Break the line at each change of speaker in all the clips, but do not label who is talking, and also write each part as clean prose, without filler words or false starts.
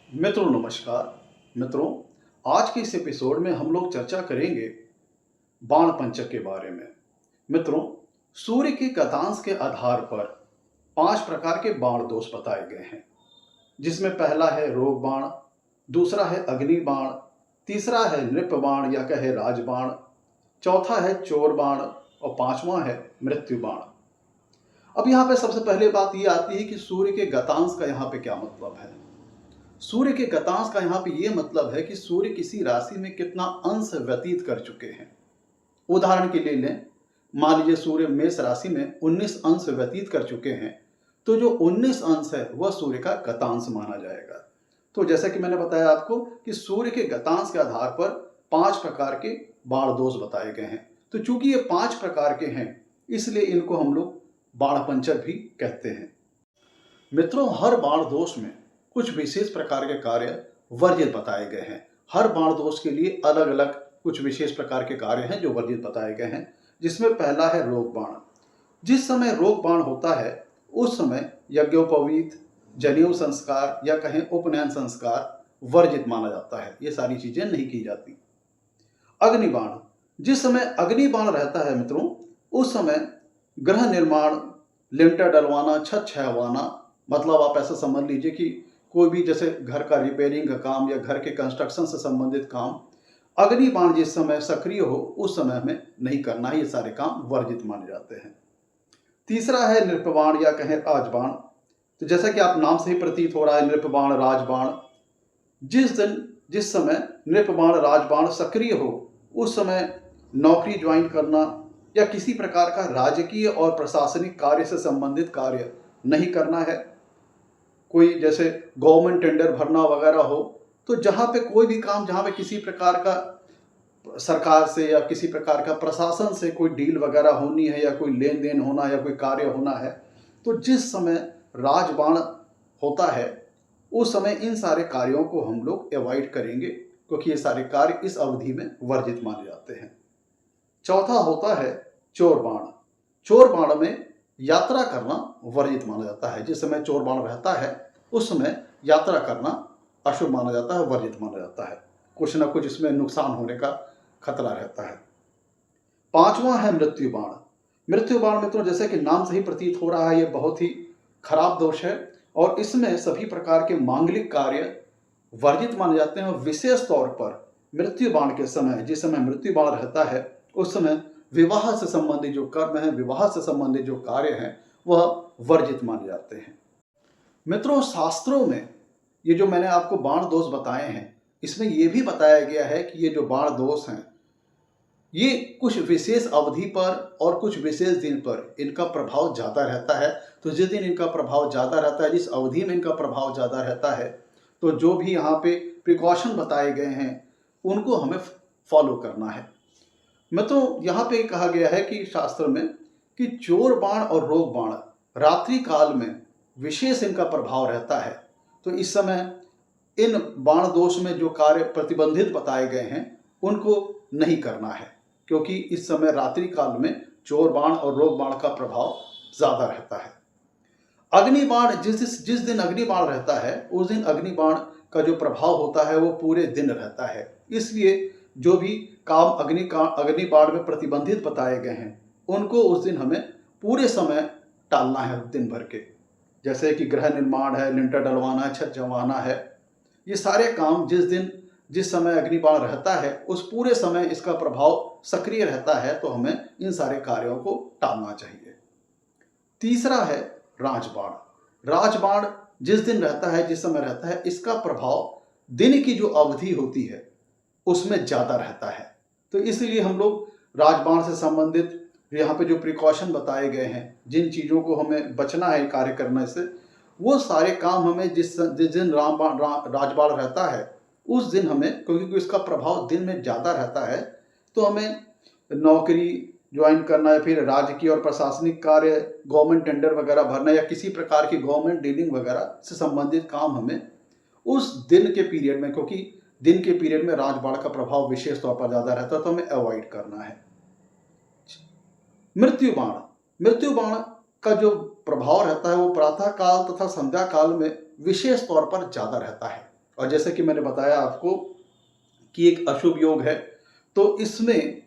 मित्रों नमस्कार। मित्रों, आज के इस एपिसोड में हम लोग चर्चा करेंगे बाण पंचक के बारे में। मित्रों, सूर्य के गतांश के आधार पर 5 प्रकार के बाण दोष बताए गए हैं, जिसमें पहला है रोग बाण, दूसरा है अग्नि बाण, तीसरा है नृप बाण या कहे राजबाण, चौथा है चोर बाण और पांचवा है मृत्यु बाण। अब यहाँ पे सबसे पहले बात ये आती है कि सूर्य के गतांश का यहाँ पे क्या मतलब है। सूर्य के गतांश का यहाँ पे ये मतलब है कि सूर्य किसी राशि में कितना अंश व्यतीत कर चुके हैं। उदाहरण के लिए लें, मान लीजिए सूर्य मेष राशि में 19 अंश व्यतीत कर चुके हैं, तो जो 19 अंश है वह सूर्य का गतांश माना जाएगा। तो जैसा कि मैंने बताया आपको कि सूर्य के गतांश के आधार पर 5 प्रकार के बाण दोष बताए गए हैं। तो चूंकि ये 5 प्रकार के हैं, इसलिए इनको हम लोग बाण पंचक भी कहते हैं। मित्रों, हर बाण दोष में कुछ विशेष प्रकार के कार्य वर्जित बताए गए हैं। हर बाण दोष के लिए अलग अलग कुछ विशेष प्रकार के कार्य हैं जो वर्जित बताए गए हैं, जिसमें पहला है रोग बाण। जिस समय रोग बाण होता है उस समय यज्ञोपवीत, जनेऊ संस्कार या कहें उपनयन संस्कार वर्जित माना जाता है। ये सारी चीजें नहीं की जाती। अग्नि बाण, जिस समय अग्नि बाण रहता है मित्रों, उस समय गृह निर्माण, लिंटर डलवाना, छत छावाना, मतलब आप ऐसा समझ लीजिए कि कोई भी जैसे घर का रिपेयरिंग का काम या घर के कंस्ट्रक्शन से संबंधित काम, अग्नि बाण जिस समय सक्रिय हो उस समय हमें नहीं करना है। ये सारे काम वर्जित माने जाते हैं। तीसरा है नृपबाण या कहें राजबाण। तो जैसा कि आप नाम से ही प्रतीत हो रहा है, नृपबाण राजबाण, जिस समय नृपबाण राजबाण सक्रिय हो उस समय नौकरी ज्वाइन करना या किसी प्रकार का राजकीय और प्रशासनिक कार्य से संबंधित कार्य नहीं करना है। कोई जैसे गवर्नमेंट टेंडर भरना वगैरह हो, तो जहाँ पे कोई भी काम, जहाँ पे किसी प्रकार का सरकार से या किसी प्रकार का प्रशासन से कोई डील वगैरह होनी है या कोई लेन देन होना या कोई कार्य होना है, तो जिस समय राजबाण होता है उस समय इन सारे कार्यों को हम लोग अवॉइड करेंगे, क्योंकि ये सारे कार्य इस अवधि में वर्जित माने जाते हैं। चौथा होता है चोर बाण। चोर बाण में यात्रा करना वर्जित माना जाता है। जिस समय चोर बाण रहता है उस समय यात्रा करना अशुभ माना जाता है, वर्जित माना जाता है। कुछ ना कुछ इसमें नुकसान होने का खतरा रहता है। पांचवा है मृत्यु बाण। मृत्यु बाण मित्रों, जैसे कि नाम से ही प्रतीत हो रहा है, ये बहुत ही खराब दोष है और इसमें सभी प्रकार के मांगलिक कार्य वर्जित माने जाते हैं। और विशेष तौर पर मृत्यु बाण के समय, जिस समय मृत्यु बाण रहता है उस समय विवाह से संबंधित जो कर्म है, विवाह से संबंधित जो कार्य हैं, वह वर्जित माने जाते हैं। मित्रों, शास्त्रों में ये जो मैंने आपको बाण दोष बताए हैं, इसमें यह भी बताया गया है कि ये जो बाण दोष हैं, ये कुछ विशेष अवधि पर और कुछ विशेष दिन पर इनका प्रभाव ज़्यादा रहता है। तो जिस दिन इनका प्रभाव ज़्यादा रहता है, जिस अवधि में इनका प्रभाव ज़्यादा रहता है, तो जो भी यहाँ पे प्रिकॉशन बताए गए हैं उनको हमें फॉलो करना है। मित्रों, यहाँ पे कहा गया है कि शास्त्र में कि चोर बाण और रोग बाण रात्रि काल में विशेष इनका प्रभाव रहता है। तो इस समय इन बाण दोष में जो कार्य प्रतिबंधित बताए गए हैं उनको नहीं करना है, क्योंकि इस समय रात्रि काल में चोर बाण और रोग बाण का प्रभाव ज़्यादा रहता है। अग्नि बाण, जिस दिन अग्नि बाण रहता है उस दिन अग्नि बाण का जो प्रभाव होता है वो पूरे दिन रहता है। इसलिए जो भी काम अग्नि बाण में प्रतिबंधित बताए गए हैं उनको उस दिन हमें पूरे समय टालना है, दिन भर के। जैसे कि गृह निर्माण है, लिंटर डलवाना है, छत जमाना है, ये सारे काम जिस समय अग्नि बाण रहता है उस पूरे समय इसका प्रभाव सक्रिय रहता है, तो हमें इन सारे कार्यों को टालना चाहिए। तीसरा है राजबाण। राजबाण जिस दिन रहता है, जिस समय रहता है, इसका प्रभाव दिन की जो अवधि होती है उसमें ज़्यादा रहता है। तो इसलिए हम लोग राजबाण से संबंधित यहाँ पे जो प्रिकॉशन बताए गए हैं, जिन चीज़ों को हमें बचना है कार्य करने से, वो सारे काम हमें जिस दिन राजबाण रहता है उस दिन हमें, क्योंकि इसका प्रभाव दिन में ज़्यादा रहता है, तो हमें नौकरी ज्वाइन करना है, फिर राजकीय और प्रशासनिक कार्य, गवर्नमेंट टेंडर वगैरह भरना या किसी प्रकार की गवर्नमेंट डीलिंग वगैरह से संबंधित काम हमें उस दिन के पीरियड में, क्योंकि दिन के पीरियड में राजबाण का प्रभाव विशेष तौर पर ज़्यादा रहता है, तो हमें अवॉइड करना है। मृत्यु बाण। मृत्यु बाण का जो प्रभाव रहता है वो प्रातः काल तथा संध्या काल में विशेष तौर पर ज़्यादा रहता है। और जैसे कि मैंने बताया आपको कि एक अशुभ योग है, तो इसमें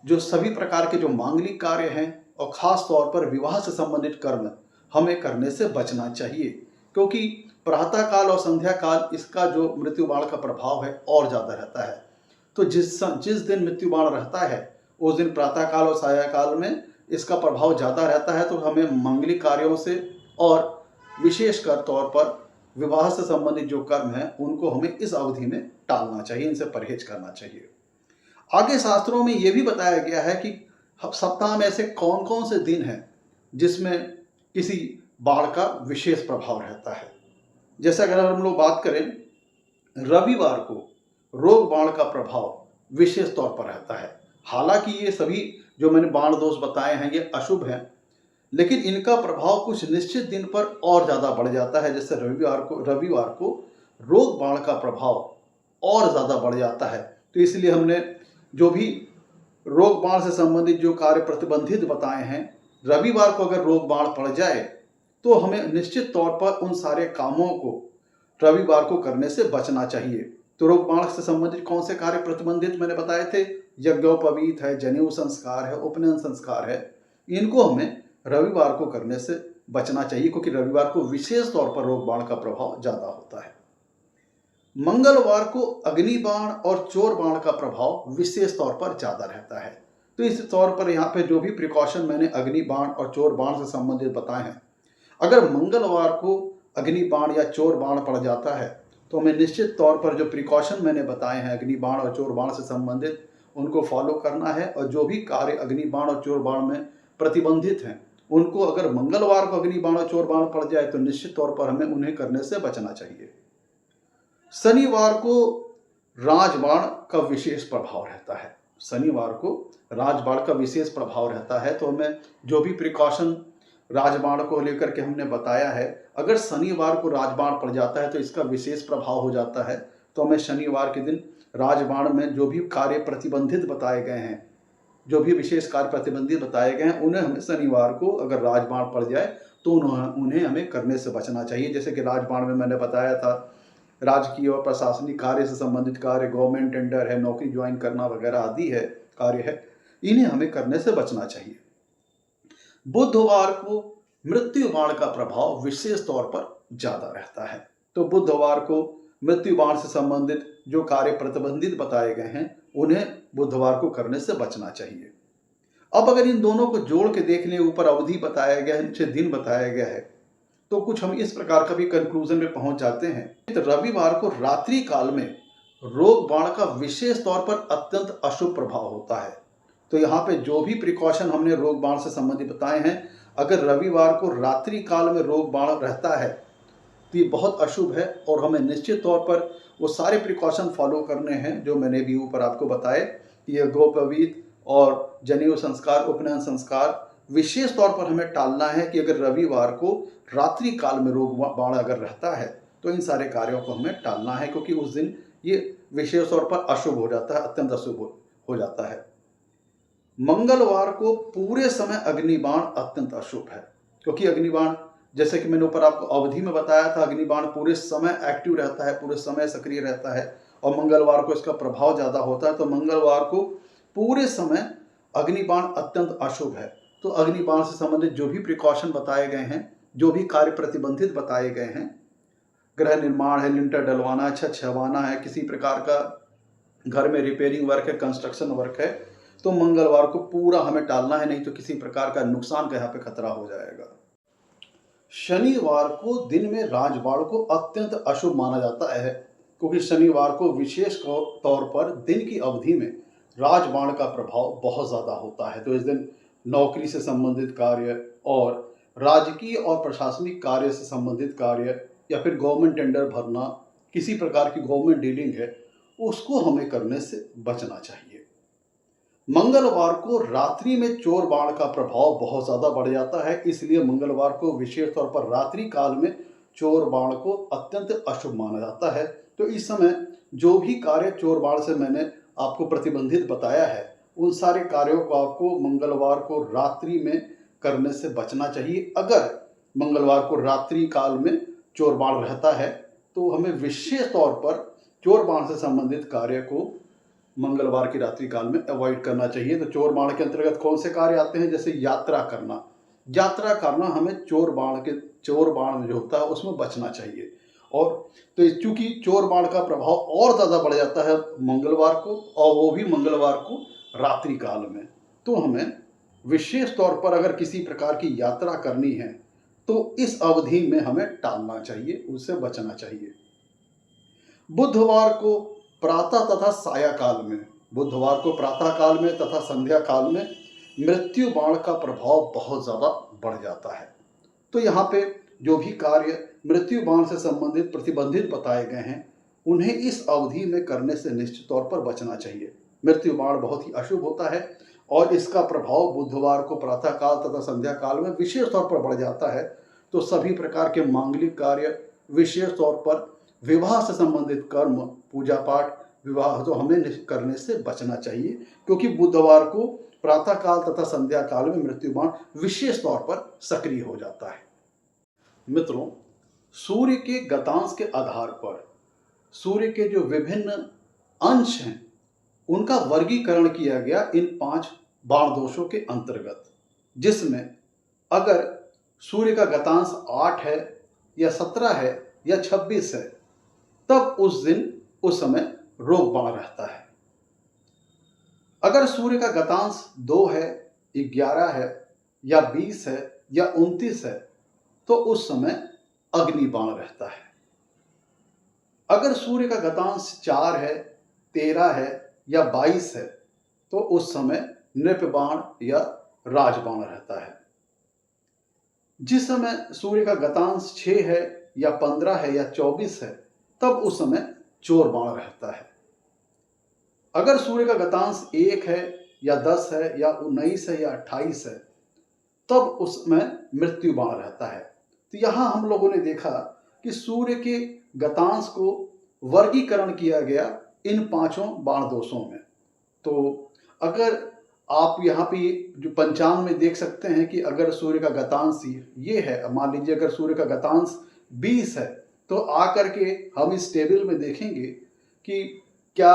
जो सभी प्रकार के जो मांगलिक कार्य हैं और ख़ास तौर पर विवाह से संबंधित कर्म हमें करने से बचना चाहिए, क्योंकि प्रातः काल और संध्या काल इसका जो मृत्यु बाण का प्रभाव है और ज़्यादा रहता है। तो जिस दिन मृत्यु बाण रहता है उस दिन प्रातः काल और साया काल में इसका प्रभाव ज़्यादा रहता है, तो हमें मांगलिक कार्यों से और विशेषकर तौर पर विवाह से संबंधित जो कर्म हैं उनको हमें इस अवधि में टालना चाहिए, इनसे परहेज करना चाहिए। आगे शास्त्रों में ये भी बताया गया है कि सप्ताह में ऐसे कौन कौन से दिन हैं जिसमें किसी बाण का विशेष प्रभाव रहता है। जैसे अगर हम लोग बात करें, रविवार को रोग बाण का प्रभाव विशेष तौर पर रहता है। हालांकि ये सभी जो मैंने बाण दोष बताए हैं ये अशुभ हैं, लेकिन इनका प्रभाव कुछ निश्चित दिन पर और ज़्यादा बढ़ जाता है। जैसे रविवार को रोग बाण का प्रभाव और ज़्यादा बढ़ जाता है। तो इसलिए हमने जो भी रोग बाण से संबंधित जो कार्य प्रतिबंधित बताए हैं, रविवार को अगर रोग बाण पड़ जाए तो हमें निश्चित तौर पर उन सारे कामों को रविवार को करने से बचना चाहिए। तो रोग बाण से संबंधित कौन से कार्य प्रतिबंधित मैंने बताए थे? यज्ञोपवीत है, जनेऊ संस्कार है, उपनयन संस्कार है, इनको हमें रविवार को करने से बचना चाहिए, क्योंकि रविवार को विशेष तौर पर रोग बाण का प्रभाव ज़्यादा होता है। मंगलवार को अग्नि बाण और चोर बाण का प्रभाव विशेष तौर पर ज़्यादा रहता है। तो इस तौर पर यहाँ पे जो भी प्रिकॉशन मैंने अग्नि बाण और चोर बाण से संबंधित बताए हैं, अगर मंगलवार को अग्नि बाण या चोर बाण पड़ जाता है तो हमें निश्चित तौर पर जो प्रिकॉशन मैंने बताए हैं अग्नि बाण और चोर बाण से संबंधित उनको फॉलो करना है। और जो भी कार्य अग्नि बाण और चोर बाण में प्रतिबंधित हैं उनको अगर मंगलवार को अग्नि बाण और चोर बाण पड़ जाए तो निश्चित तौर पर हमें उन्हें करने से बचना चाहिए। शनिवार को राजबाण का विशेष प्रभाव रहता है। शनिवार को राजबाण का विशेष प्रभाव रहता है, तो हमें जो भी प्रिकॉशन राजबाण को लेकर के हमने बताया है, अगर शनिवार को राजबाण पड़ जाता है तो इसका विशेष प्रभाव हो जाता है। तो हमें शनिवार के दिन राजबाण में जो भी कार्य प्रतिबंधित बताए गए हैं, जो भी विशेष कार्य प्रतिबंधित बताए गए हैं, उन्हें हमें शनिवार को अगर राजबाण पड़ जाए तो उन्हें हमें करने से बचना चाहिए। जैसे कि राजबाण में मैंने बताया था राजकीय और प्रशासनिक कार्य से संबंधित कार्य, गवर्नमेंट टेंडर है, नौकरी ज्वाइन करना वगैरह आदि है कार्य है, इन्हें हमें करने से बचना चाहिए। बुधवार को मृत्यु बाण का प्रभाव विशेष तौर पर ज़्यादा रहता है। तो बुधवार को मृत्यु बाण से संबंधित जो कार्य प्रतिबंधित बताए गए हैं उन्हें बुधवार को करने से बचना चाहिए। अब अगर इन दोनों को जोड़ के देख लें, ऊपर अवधि बताया गया है, नीचे दिन बताया गया है, तो कुछ हम इस प्रकार का भी कंक्लूजन में पहुंच जाते हैं। तो रविवार को रात्रि काल में रोग बाण का विशेष तौर पर अत्यंत अशुभ प्रभाव होता है। तो यहाँ पे जो भी प्रिकॉशन हमने रोग बाण से संबंधित बताए हैं, अगर रविवार को रात्रि काल में रोग बाण रहता है तो ये बहुत अशुभ है और हमें निश्चित तौर पर वो सारे प्रिकॉशन फॉलो करने हैं जो मैंने भी ऊपर आपको बताए। ये गोपवीत और जनेऊ संस्कार, उपनयन संस्कार विशेष तौर पर हमें टालना है कि अगर रविवार को रात्रि काल में रोग बाण अगर रहता है तो इन सारे कार्यों को हमें टालना है, क्योंकि उस दिन ये विशेष तौर पर अशुभ हो जाता है, अत्यंत अशुभ हो जाता है। मंगलवार को पूरे समय अग्निबाण अत्यंत अशुभ है, क्योंकि अग्निबाण जैसे कि मैंने ऊपर आपको अवधि में बताया था, अग्निबाण पूरे समय एक्टिव रहता है, पूरे समय सक्रिय रहता है और मंगलवार को इसका प्रभाव ज़्यादा होता है। तो मंगलवार को पूरे समय अग्निबाण अत्यंत अशुभ है। तो अग्निबाण से संबंधित जो भी प्रिकॉशन बताए गए हैं, जो भी कार्य प्रतिबंधित बताए गए हैं, गृह निर्माण है, लिंटर डलवाना है, छत छवाना है, किसी प्रकार का घर में रिपेयरिंग वर्क है, कंस्ट्रक्शन वर्क है, तो मंगलवार को पूरा हमें टालना है, नहीं तो किसी प्रकार का नुकसान का यहाँ पे खतरा हो जाएगा। शनिवार को दिन में राजबाण को अत्यंत अशुभ माना जाता है, क्योंकि शनिवार को विशेष तौर पर दिन की अवधि में राजबाण का प्रभाव बहुत ज़्यादा होता है। तो इस दिन नौकरी से संबंधित कार्य और राजकीय और प्रशासनिक कार्य से संबंधित कार्य या फिर गवर्नमेंट टेंडर भरना, किसी प्रकार की गवर्नमेंट डीलिंग है, उसको हमें करने से बचना चाहिए। मंगलवार को रात्रि में चोर बाण का प्रभाव बहुत ज़्यादा बढ़ जाता है, इसलिए मंगलवार को विशेष तौर पर रात्रि काल में चोर बाण को अत्यंत अशुभ माना जाता है। तो इस समय जो भी कार्य चोर बाण से मैंने आपको प्रतिबंधित बताया है, उन सारे कार्यों को आपको मंगलवार को रात्रि में करने से बचना चाहिए। अगर मंगलवार को रात्रि काल में चोर बाण रहता है तो हमें विशेष तौर पर चोर बाण से संबंधित कार्य को मंगलवार की रात्रि काल में अवॉइड करना चाहिए। तो चोर बाण के अंतर्गत कौन से कार्य आते हैं? जैसे यात्रा करना। यात्रा करना हमें चोर बाण जो होता है उसमें बचना चाहिए। और तो चूंकि चोर बाण का प्रभाव और ज़्यादा बढ़ जाता है मंगलवार को, और वो भी मंगलवार को रात्रि काल में, तो हमें विशेष तौर पर अगर किसी प्रकार की यात्रा करनी है तो इस अवधि में हमें टालना चाहिए, उससे बचना चाहिए। बुधवार को प्रातः तथा साया काल में, बुधवार को प्रातः काल में तथा संध्या काल में मृत्यु बाण का प्रभाव बहुत ज़्यादा बढ़ जाता है। तो यहाँ पे जो भी कार्य मृत्यु बाण से संबंधित प्रतिबंधित बताए गए हैं उन्हें इस अवधि में करने से निश्चित तौर पर बचना चाहिए। मृत्यु बाण बहुत ही अशुभ होता है और इसका प्रभाव बुधवार को प्रातः काल तथा संध्या काल में विशेष तौर पर बढ़ जाता है। तो सभी प्रकार के मांगलिक कार्य, विशेष तौर पर विवाह से संबंधित कर्म, पूजा पाठ, विवाह तो हमें करने से बचना चाहिए, क्योंकि बुधवार को प्रातः काल तथा संध्या काल में मृत्यु बाण विशेष तौर पर सक्रिय हो जाता है। मित्रों, सूर्य के गतांश के आधार पर सूर्य के जो विभिन्न अंश हैं उनका वर्गीकरण किया गया इन 5 बाण दोषों के अंतर्गत, जिसमें अगर सूर्य का गतांश 8 है या 17 है या 26 है तब उस दिन उस समय रोग बाण रहता है। अगर सूर्य का गतांश 2 है, 11 है या 20 है या 29 है तो उस समय अग्नि बाण रहता है। अगर सूर्य का गतांश 4 है, 13 है या 22 है तो उस समय नृप बाण या राजबाण रहता है। जिस समय सूर्य का गतांश 6 है या 15 है या 24 है तब उस समय चोर बाण रहता है। अगर सूर्य का गतांश 1 है या 10 है या 19 है या 28 है तब उसमें मृत्यु बाण रहता है। तो यहाँ हम लोगों ने देखा कि सूर्य के गतांश को वर्गीकरण किया गया इन 5 बाण दोषों में। तो अगर आप यहाँ पे जो पंचांग में देख सकते हैं कि अगर सूर्य का गतांश ये है, मान लीजिए अगर सूर्य का गतांश 20 है तो आकर के हम इस टेबल में देखेंगे कि क्या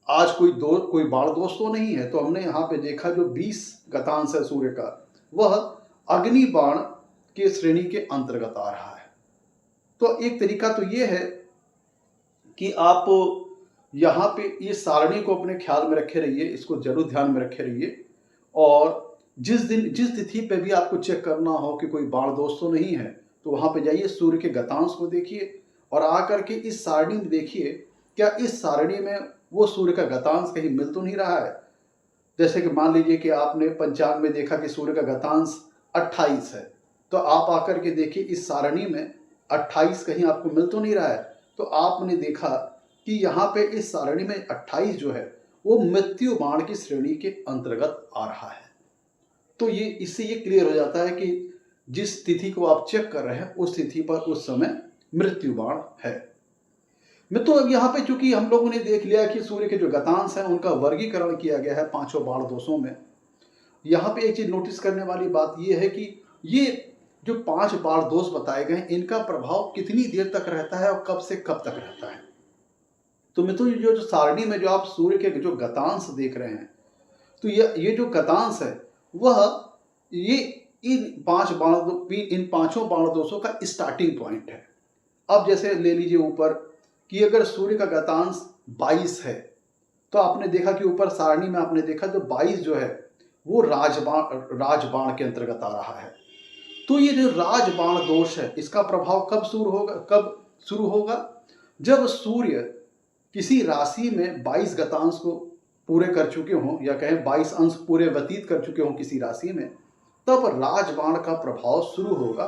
आज कोई बाण दोष तो नहीं है। तो हमने यहाँ पे देखा जो 20 गतांश है सूर्य का वह अग्नि बाण के श्रेणी के अंतर्गत आ रहा है। तो एक तरीका तो ये है कि आप यहाँ पे ये सारणी को अपने ख्याल में रखे रहिए, इसको जरूर ध्यान में रखे रहिए। और जिस तिथि पे भी आपको चेक करना हो कि कोई बाण दोष तो नहीं है तो वहाँ पे जाइए, सूर्य के गतांश को देखिए और आकर के इस सारणी में देखिए क्या इस सारणी में वो सूर्य का गतांश कहीं मिल तो नहीं रहा है। जैसे कि मान लीजिए कि आपने पंचांग में देखा कि सूर्य का गतांश 28 है तो आप आकर के देखिए इस सारणी में 28 कहीं आपको मिल तो नहीं रहा है। तो आपने देखा कि यहाँ पे इस सारणी में 28 जो है वो मृत्यु बाण की श्रेणी के अंतर्गत आ रहा है। तो ये इससे ये क्लियर हो जाता है कि जिस तिथि को आप चेक कर रहे हैं उस तिथि पर उस समय मृत्यु बाण है। मित्रों, अब यहाँ पे चूंकि हम लोगों ने देख लिया कि सूर्य के जो गतांश हैं उनका वर्गीकरण किया गया है 5 बाण दोषों में। यहाँ पे एक चीज नोटिस करने वाली बात यह है कि ये जो 5 बाण दोष बताए गए इनका प्रभाव कितनी देर तक रहता है और कब से कब तक रहता है। तो मित्रों, जो सारणी में जो आप सूर्य के जो गतांश देख रहे हैं तो ये जो गतांश है वह ये इन 5 बाण दोषों का स्टार्टिंग पॉइंट है। अब जैसे ले लीजिए ऊपर कि अगर सूर्य का गतांश 22 है तो आपने देखा कि ऊपर सारणी में आपने देखा जो 22 जो है वो राजबाण के अंतर्गत आ रहा है। तो ये जो राजबाण दोष है इसका प्रभाव कब शुरू होगा जब सूर्य किसी राशि में 22 गतांश को पूरे कर चुके हों या कहें 22 अंश पूरे व्यतीत कर चुके हों किसी राशि में, तब राजबाण का प्रभाव शुरू होगा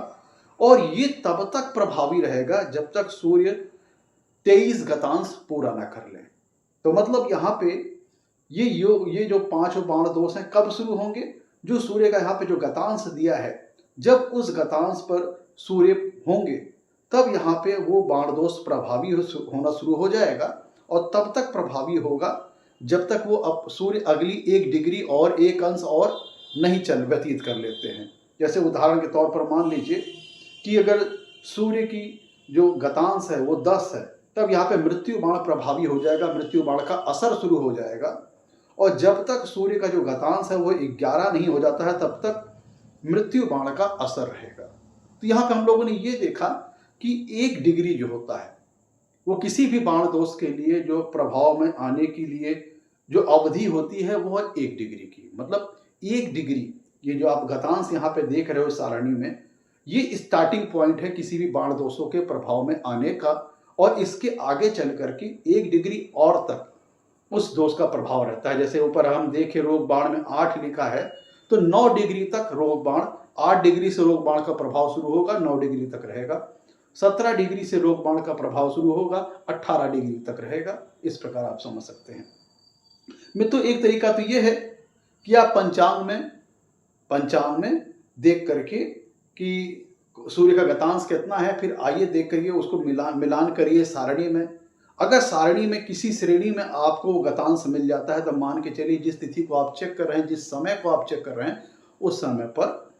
और ये तब तक प्रभावी रहेगा जब तक सूर्य 23 गतांश पूरा ना कर ले। तो मतलब यहाँ पे ये जो 5 बाण दोष हैं कब शुरू होंगे? जो सूर्य का यहाँ पे जो गतांश दिया है जब उस गतांश पर सूर्य होंगे तब यहाँ पे वो बाण दोष प्रभावी होना शुरू हो जाएगा और तब तक प्रभावी होगा जब तक वो सूर्य अगली 1 डिग्री और 1 अंश और नहीं व्यतीत कर लेते हैं। जैसे उदाहरण के तौर पर मान लीजिए कि अगर सूर्य की जो गतांश है वो 10 है, तब यहाँ पे मृत्यु बाण प्रभावी हो जाएगा, मृत्यु बाण का असर शुरू हो जाएगा। और जब तक सूर्य का जो गतांश है वो 11 नहीं हो जाता है तब तक मृत्यु बाण का असर रहेगा। तो यहाँ पे हम लोगों ने ये देखा कि 1 डिग्री जो होता है वो किसी भी बाण दोष के लिए जो प्रभाव में आने के लिए जो अवधि होती है वो है 1 डिग्री की। मतलब 1 डिग्री, ये जो आप गतांश यहाँ पे देख रहे हो सारणी में, ये स्टार्टिंग पॉइंट है किसी भी बाण दोषों के प्रभाव में आने का, और इसके आगे चल करके 1 डिग्री और तक उस दोष का प्रभाव रहता है। जैसे ऊपर हम देखें रोग बाण में 8 लिखा है, तो 9 डिग्री तक रोग बाण, 8 डिग्री से रोग बाण का प्रभाव शुरू होगा, 9 डिग्री तक रहेगा। 17 डिग्री से रोग बाण का प्रभाव शुरू होगा, 18 डिग्री तक रहेगा। इस प्रकार आप समझ सकते हैं। मित्रों, एक तरीका तो ये है कि आप पंचांग में देख करके कि सूर्य का गतांश कितना है, फिर आइए देख करिए उसको मिलान करिए सारणी में। अगर सारणी में किसी श्रेणी में आपको गतांश मिल जाता है तो मान के चलिए जिस तिथि को आप चेक कर रहे हैं, जिस समय को आप चेक कर रहे हैं, उस समय पर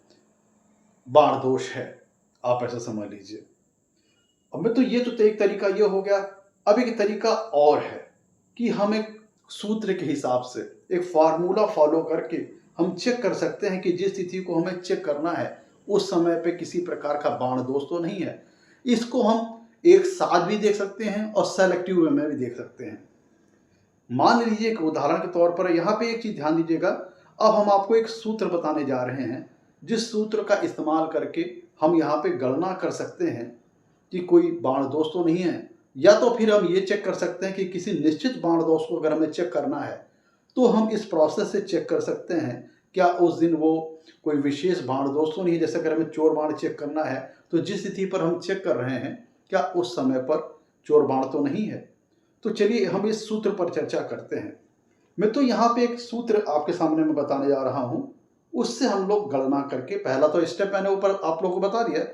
बाण दोष है, आप ऐसा समझ लीजिए। अब मैं तो ये तो एक तरीका ये हो गया। अब एक तरीका और है कि हम एक सूत्र के हिसाब से एक फार्मूला फॉलो करके हम चेक कर सकते हैं कि जिस तिथि को हमें चेक करना है उस समय पे किसी प्रकार का बाण दोष तो नहीं है। इसको हम एक साथ भी देख सकते हैं और सेलेक्टिव वे में भी देख सकते हैं। मान लीजिए एक उदाहरण के तौर पर यहाँ पे एक चीज ध्यान दीजिएगा। अब हम आपको एक सूत्र बताने जा रहे हैं जिस सूत्र का इस्तेमाल करके हम यहाँ पे गणना कर सकते हैं कि कोई बाण दोष तो नहीं है, या तो फिर हम ये चेक कर सकते हैं कि किसी निश्चित बाण दोष को अगर हमें चेक करना है तो हम इस प्रोसेस से चेक कर सकते हैं क्या उस दिन वो कोई विशेष बाण दोष तो नहीं है। जैसे अगर हमें चोर बाण चेक करना है तो जिस तिथि पर हम चेक कर रहे हैं क्या उस समय पर चोर बाण तो नहीं है। तो चलिए हम इस सूत्र पर चर्चा करते हैं। मैं तो यहाँ पे एक सूत्र आपके सामने में बताने जा रहा हूँ, उससे हम लोग गणना करके, पहला तो स्टेप मैंने ऊपर आप लोगों को बता दिया,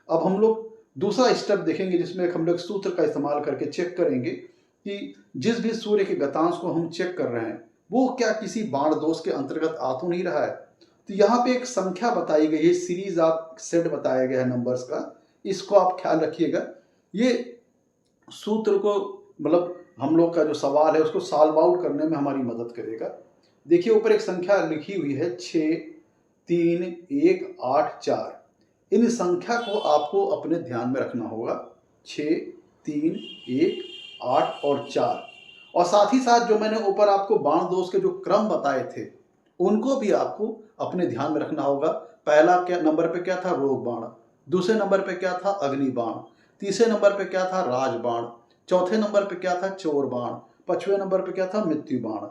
अब हम लोग दूसरा स्टेप देखेंगे जिसमें हम लोग सूत्र का इस्तेमाल करके चेक करेंगे कि जिस भी सूर्य के गतांश को हम चेक कर रहे हैं वो क्या किसी बाण दोष के अंतर्गत आ तो नहीं रहा है। तो यहाँ पे एक संख्या बताई गई है, सीरीज आप सेट बताया गया है नंबर्स का, इसको आप ख्याल रखिएगा। ये सूत्र को मतलब हम लोग का जो सवाल है उसको सॉल्व आउट करने में हमारी मदद करेगा। देखिए ऊपर एक संख्या लिखी हुई है 6, 3, 1, 8, 4। इन संख्या को आपको अपने ध्यान में रखना होगा, 6, 3, 1, 8 और 4। और साथ ही साथ जो मैंने ऊपर आपको बाण दोष के जो क्रम बताए थे उनको भी आपको अपने ध्यान में रखना होगा। पहला क्या नंबर पे क्या था, रोग बाण। दूसरे नंबर पे क्या था, अग्नि बाण। तीसरे नंबर पे क्या था, राजबाण। चौथे नंबर पे क्या था, चोर बाण। पांचवें नंबर पे क्या था, मृत्यु बाण।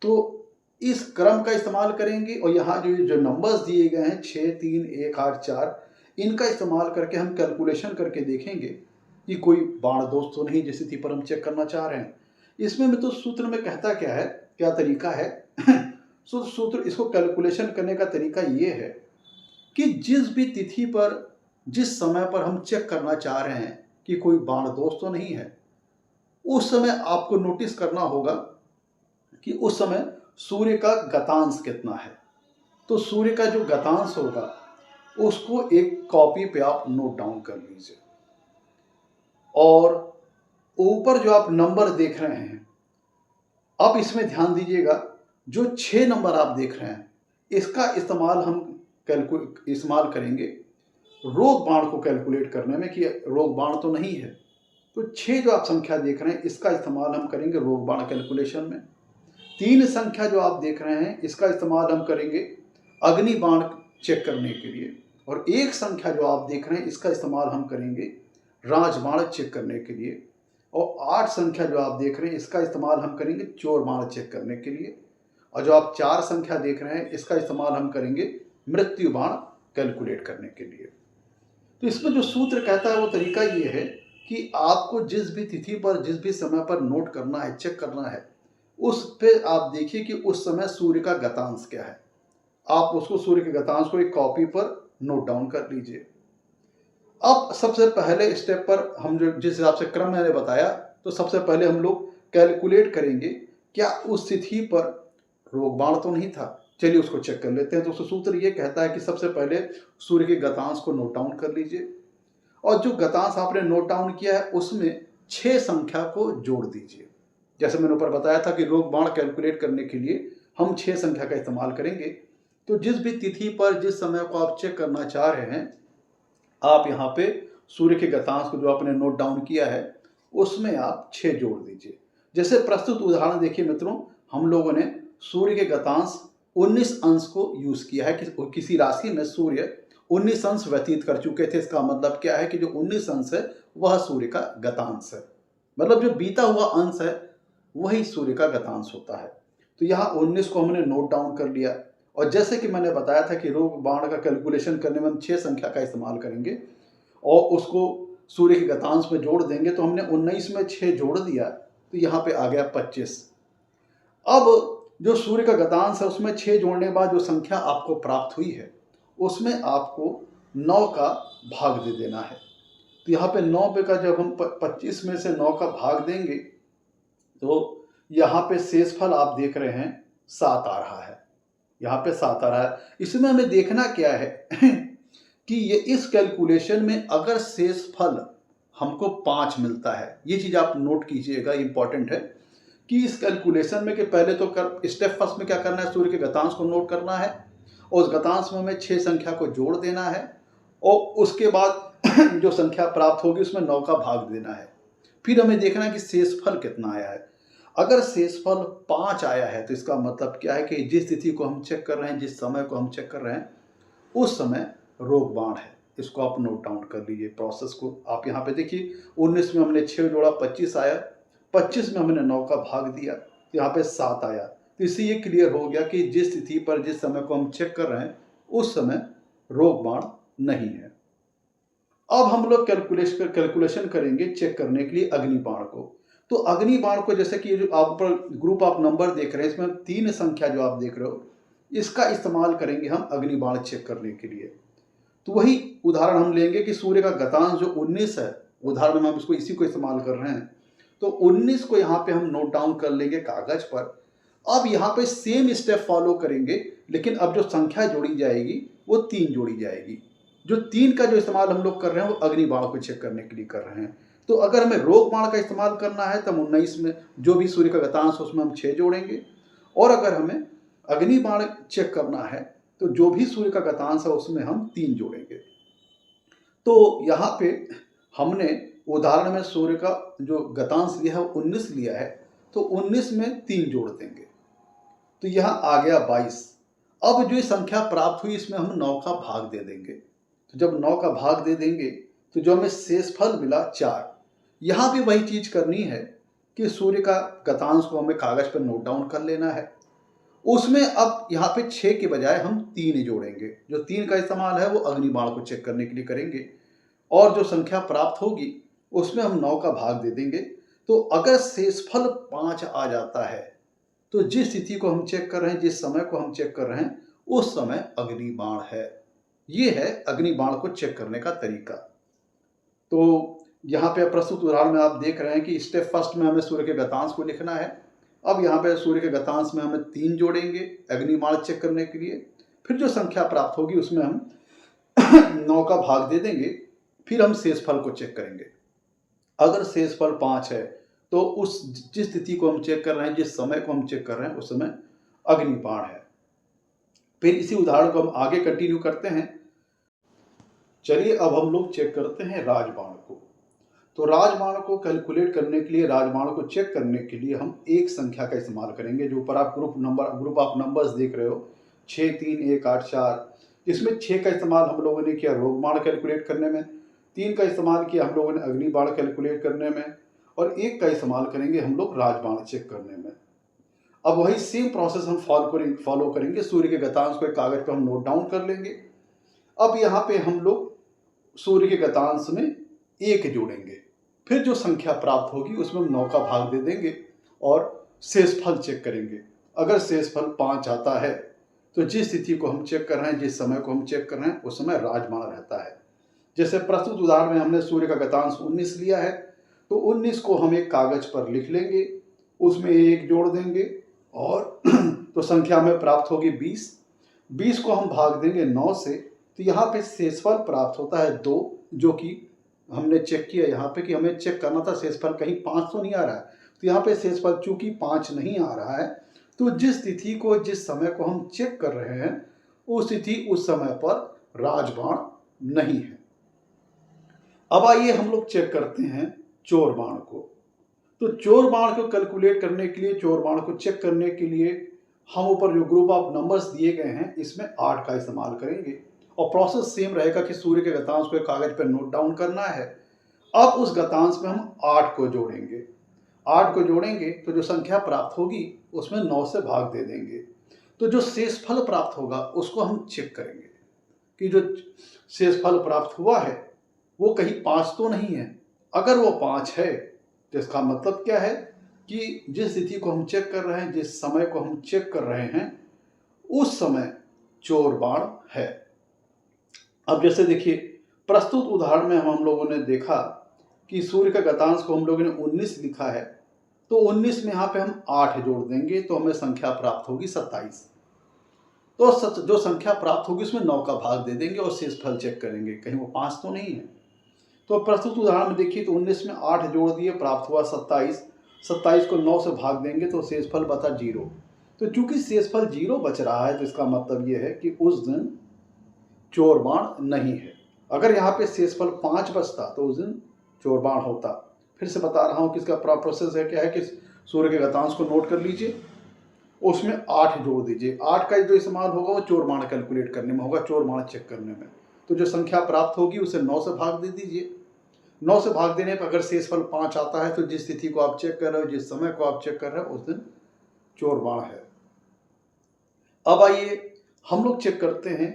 तो इस क्रम का इस्तेमाल करेंगे और यहाँ जो नंबर्स दिए गए हैं 6, 3, 1, 8, 4, इनका इस्तेमाल करके हम कैलकुलेशन करके देखेंगे कि कोई बाण दोष तो नहीं जिस स्थिति पर हम चेक करना चाह रहे हैं। इसमें मैं तो सूत्र में कहता क्या है, क्या तरीका है सूत्र इसको कैलकुलेशन करने का तरीका ये है कि जिस भी तिथि पर, जिस समय पर हम चेक करना चाह रहे हैं कि कोई बाण दोष तो नहीं है, उस समय आपको नोटिस करना होगा कि उस समय सूर्य का गतांश कितना है। तो सूर्य का जो गतांश होगा उसको एक कॉपी पे आप नोट डाउन कर लीजिए। और ऊपर जो आप नंबर देख रहे हैं, अब इसमें ध्यान दीजिएगा, जो 6 नंबर आप देख रहे हैं इसका इस्तेमाल हम इस्तेमाल करेंगे रोग बाण को कैलकुलेट करने में कि रोग बाण तो नहीं है। तो 6 जो आप संख्या देख रहे हैं इसका इस्तेमाल हम करेंगे रोग बाण कैलकुलेशन में। 3 संख्या जो आप देख रहे हैं इसका इस्तेमाल हम करेंगे अग्नि बाण चेक करने के लिए। और 1 संख्या जो आप देख रहे हैं इसका इस्तेमाल हम करेंगे राजबाण चेक करने के लिए। और 8 संख्या जो आप देख रहे हैं इसका इस्तेमाल हम करेंगे चोर बाण चेक करने के लिए। और जो आप 4 संख्या देख रहे हैं इसका इस्तेमाल हम करेंगे मृत्यु बाण कैलकुलेट करने के लिए। तो इसमें जो सूत्र कहता है वो तरीका ये है कि आपको जिस भी तिथि पर, जिस भी समय पर नोट करना है, चेक करना है, उस पे आप देखिए कि उस समय सूर्य का गतांश क्या है। आप उसको सूर्य के गतांश को एक कॉपी पर नोट डाउन कर लीजिए। अब सबसे पहले स्टेप पर हम जो जिस हिसाब से क्रम मैंने बताया, तो सबसे पहले हम लोग कैलकुलेट करेंगे क्या उस तिथि पर रोग बाण तो नहीं था। चलिए उसको चेक कर लेते हैं। तो सूत्र ये कहता है कि सबसे पहले सूर्य के गतांश को नोट डाउन कर लीजिए। और जो गतांश आपने नोट डाउन किया है उसमें 6 संख्या को जोड़ दीजिए। जैसे मैंने ऊपर बताया था कि रोग बाण कैलकुलेट करने के लिए हम 6 संख्या का इस्तेमाल करेंगे। तो जिस भी तिथि पर जिस समय को आप चेक करना चाह रहे हैं, आप यहाँ पे सूर्य के गतांश को जो आपने नोट डाउन किया है उसमें आप 6 जोड़ दीजिए। जैसे प्रस्तुत उदाहरण देखिए मित्रों, हम लोगों ने सूर्य के गतांश 19 अंश को यूज किया है कि किसी राशि में सूर्य 19 अंश व्यतीत कर चुके थे। इसका मतलब क्या है कि जो 19 अंश है वह सूर्य का गतांश है, मतलब जो बीता हुआ अंश है वही सूर्य का गतांश होता है। तो यहाँ 19 को हमने नोट डाउन कर लिया, और जैसे कि मैंने बताया था कि रोग बाण का कैलकुलेशन करने में हम 6 संख्या का इस्तेमाल करेंगे और उसको सूर्य के गतांश में जोड़ देंगे। तो हमने 19 में 6 जोड़ दिया तो यहाँ पे आ गया 25। अब जो सूर्य का गतांश है उसमें 6 जोड़ने के बाद जो संख्या आपको प्राप्त हुई है उसमें आपको 9 का भाग दे देना है। तो यहाँ पे 9 पे का जब हम 25 में से 9 का भाग देंगे तो यहाँ पे शेषफल आप देख रहे हैं 7 आ रहा है। यहाँ पे 7 आ रहा है। इसमें हमें देखना क्या है कि ये इस कैलकुलेशन में अगर शेषफल हमको 5 मिलता है, ये चीज़ आप नोट कीजिएगा, इंपॉर्टेंट है कि इस कैलकुलेशन में कि पहले तो स्टेप फर्स्ट में क्या करना है, सूर्य के गतांश को नोट करना है और उस गतांश में हमें 6 संख्या को जोड़ देना है और उसके बाद जो संख्या प्राप्त होगी उसमें 9 का भाग देना है। फिर हमें देखना है कि शेषफल कितना आया है। अगर शेषफल 5 आया है तो इसका मतलब क्या है कि जिस तिथि को हम चेक कर रहे हैं, जिस समय को हम चेक कर रहे हैं, उस समय रोग बाण है। इसको आप नोट डाउन कर लीजिए प्रोसेस को। आप यहाँ पे देखिए 19 में हमने 6 जोड़ा 25 आया, 25 में हमने 9 का भाग दिया, यहाँ पे 7 आया। तो इससे ये क्लियर हो गया कि जिस तिथि पर जिस समय को हम चेक कर रहे हैं उस समय रोग बाण नहीं है। अब हम लोग कैलकुलेशन करेंगे चेक करने के लिए अग्नि बाण को। तो अग्नि बाण को जैसे कि जो आप ऊपर ग्रुप ऑफ नंबर देख रहे हैं इसमें 3 संख्या जो आप देख रहे हो इसका इस्तेमाल करेंगे हम अग्नि बाण चेक करने के लिए। तो वही उदाहरण हम लेंगे कि सूर्य का गतांश जो 19 है, उदाहरण में हम इसको इसी को इस्तेमाल कर रहे हैं। तो 19 को यहाँ पे हम नोट डाउन कर लेंगे कागज पर। अब यहाँ पे सेम स्टेप फॉलो करेंगे, लेकिन अब जो संख्या जोड़ी जाएगी वो 3 जोड़ी जाएगी। जो 3 का जो इस्तेमाल हम लोग कर रहे हैं वो अग्नि बाण को चेक करने के लिए कर रहे हैं। तो अगर हमें रोग बाण का इस्तेमाल करना है तो हम 19 में जो भी सूर्य का गतांश है उसमें हम 6 जोड़ेंगे, और अगर हमें अग्नि बाण चेक करना है तो जो भी सूर्य का गतांश है उसमें हम 3 जोड़ेंगे। तो यहाँ पे हमने उदाहरण में सूर्य का जो गतांश लिया है वो 19 लिया है, तो 19 में 3 जोड़ देंगे तो यहाँ आ गया 22। अब जो संख्या प्राप्त हुई इसमें हम 9 का भाग दे देंगे। तो जब 9 का भाग दे देंगे तो जो हमें शेषफल मिला 4। यहाँ भी वही चीज करनी है कि सूर्य का गतांश को हमें कागज पर नोट डाउन कर लेना है। उसमें अब यहाँ पे 6 के बजाय हम 3 जोड़ेंगे। जो 3 का इस्तेमाल है वो अग्नि बाण को चेक करने के लिए करेंगे, और जो संख्या प्राप्त होगी उसमें हम 9 का भाग दे देंगे। तो अगर शेषफल 5 आ जाता है तो जिस तिथि को हम चेक कर रहे हैं, जिस समय को हम चेक कर रहे हैं, उस समय अग्नि बाण है। ये है अग्नि बाण को चेक करने का तरीका। तो यहाँ पे प्रस्तुत उदाहरण में आप देख रहे हैं कि स्टेप फर्स्ट में हमें सूर्य के गतांश को लिखना है। अब यहाँ पे सूर्य के गतांश में हमें 3 जोड़ेंगे अग्नि बाण चेक करने के लिए। फिर जो संख्या प्राप्त होगी उसमें हम 9 का भाग दे देंगे। फिर हम शेषफल को चेक करेंगे। अगर शेषफल 5 है तो उस जिस तिथि को हम चेक कर रहे हैं, जिस समय को हम चेक कर रहे हैं, उस समय अग्नि बाण है। फिर इसी उदाहरण को हम आगे कंटिन्यू करते हैं। चलिए अब हम लोग चेक करते हैं राजबाण को। तो राजबाण को कैलकुलेट करने के लिए, राजबाण को चेक करने के लिए हम एक संख्या का इस्तेमाल करेंगे। जो ऊपर आप ग्रुप ऑफ नंबर्स देख रहे हो 6 3 1 8 4, इसमें 6 का इस्तेमाल हम लोगों ने किया रोग बाण कैलकुलेट करने में, 3 का इस्तेमाल किया हम लोगों ने अग्नि बाण कैलकुलेट करने में, और 1 का इस्तेमाल करेंगे हम लोग राजबाण चेक करने में। अब वही सेम प्रोसेस हम फॉलो करेंगे। सूर्य के गतांश को एक कागज पर हम नोट डाउन कर लेंगे। अब यहाँ पे हम लोग सूर्य के गतांश में 1 जोड़ेंगे। फिर जो संख्या प्राप्त होगी उसमें हम 9 का भाग दे देंगे और शेषफल चेक करेंगे। अगर शेषफल 5 आता है तो जिस तिथि को हम चेक कर रहे हैं, जिस समय को हम चेक कर रहे हैं, उस समय राजबाण रहता है। जैसे प्रस्तुत उदाहरण में हमने सूर्य का गतांश 19 लिया है, तो 19 को हम एक कागज पर लिख लेंगे, उसमें 1 जोड़ देंगे और तो संख्या हमें प्राप्त होगी 20। 20 को हम भाग देंगे 9 से, तो यहाँ पे शेषफल प्राप्त होता है 2, जो कि हमने चेक किया यहाँ पे कि हमें चेक करना था शेषफल कहीं 5 तो नहीं आ रहा है, तो यहाँ पे शेषफल चूंकि 5 नहीं आ रहा है, तो जिस तिथि को जिस समय को हम चेक कर रहे हैं उस तिथि उस समय पर राजबाण नहीं है। अब आइए हम लोग चेक करते हैं चोर बाण को। तो चोर बाण को कैलकुलेट करने के लिए, चोर बाण को चेक करने के लिए हम ऊपर जो ग्रुप ऑफ नंबर्स दिए गए हैं इसमें 8 का इस्तेमाल करेंगे और प्रोसेस सेम रहेगा कि सूर्य के गतांश को कागज पर नोट डाउन करना है। अब उस गतांश में हम 8 को जोड़ेंगे। 8 को जोड़ेंगे तो जो संख्या प्राप्त होगी उसमें 9 से भाग दे देंगे। तो जो शेषफल प्राप्त होगा उसको हम चेक करेंगे कि जो शेषफल प्राप्त हुआ है वो कहीं 5 तो नहीं है। अगर वो 5 है तो इसका मतलब क्या है कि जिस तिथि को हम चेक कर रहे हैं, जिस समय को हम चेक कर रहे हैं, उस समय चोर बाण है। अब जैसे देखिए प्रस्तुत उदाहरण में हम लोगों ने देखा कि सूर्य का गतांश को हम लोगों ने 19 लिखा है, तो 19 में यहाँ पे हम 8 जोड़ देंगे तो हमें संख्या प्राप्त होगी 27। तो जो संख्या प्राप्त होगी उसमें 9 का भाग दे देंगे और शेषफल चेक करेंगे कहीं वो 5 तो नहीं है। तो प्रस्तुत उदाहरण में देखिए तो 19 में 8 जोड़ दिए, प्राप्त हुआ 27। 27 को 9 से भाग देंगे तो शेषफल बचा 0। तो चूंकि शेषफल 0 बच रहा है तो इसका मतलब ये है कि उस दिन चोर बाण नहीं है। अगर यहाँ पे शेषफल 5 बचता तो उस दिन चोर बाण होता। फिर से बता रहा हूँ कि इसका प्रोसेस है क्या है कि सूर्य के गतांश को नोट कर लीजिए, उसमें 8 जोड़ दीजिए। 8 का जो इस्तेमाल होगा वो चोर बाण कैलकुलेट करने में होगा, चोर बाण चेक करने में। तो जो संख्या प्राप्त होगी उसे 9 से भाग दे दीजिए। 9 से भाग देने पर अगर शेषफल 5 आता है तो जिस तिथि को आप चेक कर रहे हो, जिस समय को आप चेक कर रहे हो, उस दिन चोर बाण है। अब आइए हम लोग चेक करते हैं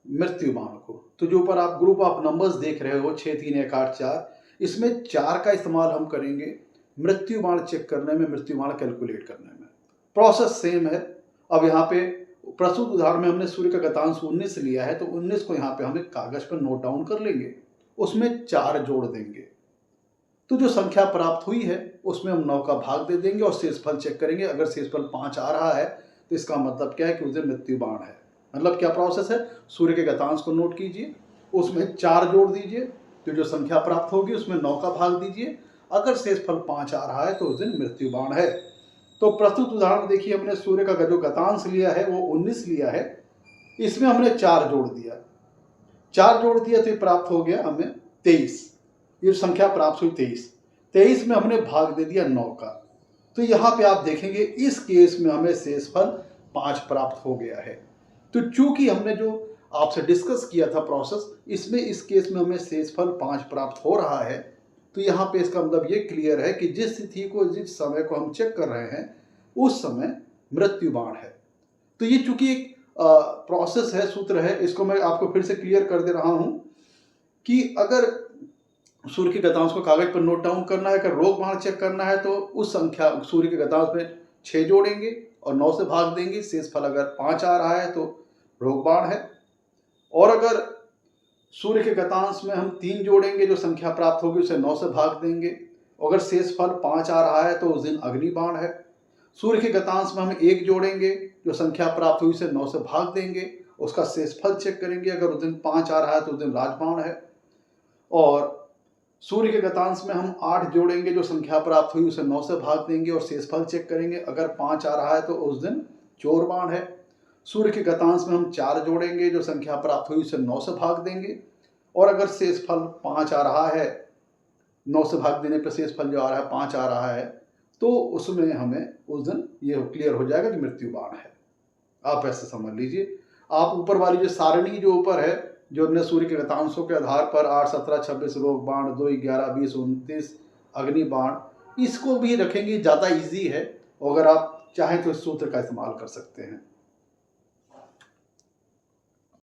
मृत्यु बाण को। तो जो ऊपर आप ग्रुप ऑफ नंबर्स देख रहे हो 6, 3, 1, 8, 4, इसमें 4 का इस्तेमाल हम करेंगे मृत्यु बाण चेक करने में, मृत्यु बाण कैलकुलेट करने में। प्रोसेस सेम है। अब यहाँ पे प्रस्तुत उदाहरण में हमने सूर्य का गतांश 19 लिया है, तो 19 को यहाँ पे हम एक कागज पर नोट डाउन कर लेंगे, उसमें 4 जोड़ देंगे। तो जो संख्या प्राप्त हुई है उसमें हम 9 का भाग दे देंगे और शेषफल चेक करेंगे। अगर शेषफल 5 आ रहा है तो इसका मतलब क्या है कि उस दिन मृत्यु बाण है। मतलब क्या प्रोसेस है, सूर्य के गतांश को नोट कीजिए, उसमें 4 जोड़ दीजिए, तो जो संख्या प्राप्त होगी उसमें 9 का भाग दीजिए। अगर शेषफल 5 आ रहा है तो उस दिन मृत्यु बाण है। तो प्रस्तुत उदाहरण देखिए, हमने सूर्य का जो गतांश लिया है वो 19 लिया है, इसमें हमने 4 जोड़ दिया। 4 जोड़ दिया तो प्राप्त हो गया हमें 23। ये संख्या प्राप्त हुई 23। 23 में हमने भाग दे दिया 9 का। तो यहाँ पे आप देखेंगे इस केस में हमें शेषफल 5 प्राप्त हो गया है। तो चूंकि हमने जो आपसे डिस्कस किया था प्रोसेस, इसमें इस केस में हमें शेषफल 5 प्राप्त हो रहा है। तो यहाँ पे इसका मतलब ये क्लियर है कि जिस तिथि को, जिस समय को हम चेक कर रहे हैं, उस समय मृत्यु बाण है। तो ये चूंकि एक प्रोसेस है, सूत्र है, इसको मैं आपको फिर से क्लियर कर दे रहा हूं कि अगर सूर्य के गतांश को कागज पर नोट डाउन करना है, अगर रोग बाण चेक करना है तो उस संख्या सूर्य के गतांश में 6 जोड़ेंगे और 9 से भाग देंगे। शेषफल अगर 5 आ रहा है तो रोग बाण है। और अगर सूर्य के गतांश में हम 3 जोड़ेंगे, जो संख्या प्राप्त होगी उसे 9 से भाग देंगे। अगर शेषफल 5 आ रहा है तो उस दिन अग्नि बाण है। सूर्य के गतांश में हम 1 जोड़ेंगे, जो संख्या प्राप्त हुई उसे 9 से भाग देंगे, उसका शेषफल चेक करेंगे। अगर उस दिन 5 आ रहा है तो उस दिन राजबाण है। और सूर्य के गतांश में हम 8 जोड़ेंगे, जो संख्या प्राप्त हुई उसे 9 से भाग देंगे और शेषफल चेक करेंगे। अगर 5 आ रहा है तो उस दिन चोर बाण है। सूर्य के गतांश में हम 4 जोड़ेंगे, जो संख्या प्राप्त हुई उसे 9 से भाग देंगे। और अगर शेषफल 5 आ रहा है, 9 से भाग देने पर शेषफल जो आ रहा है 5 आ रहा है, तो उसमें हमें उस दिन ये क्लियर हो जाएगा कि मृत्यु बाण है। आप ऐसे समझ लीजिए। आप ऊपर वाली जो सारणी जो ऊपर है, जो हमने सूर्य के गतांशों के आधार पर 8, 17, 26 रोग बाण, 2, 11, 20, 29 अग्नि बाण, इसको भी रखेंगे, ज़्यादा इजी है। अगर आप चाहें तो इस सूत्र का इस्तेमाल कर सकते हैं।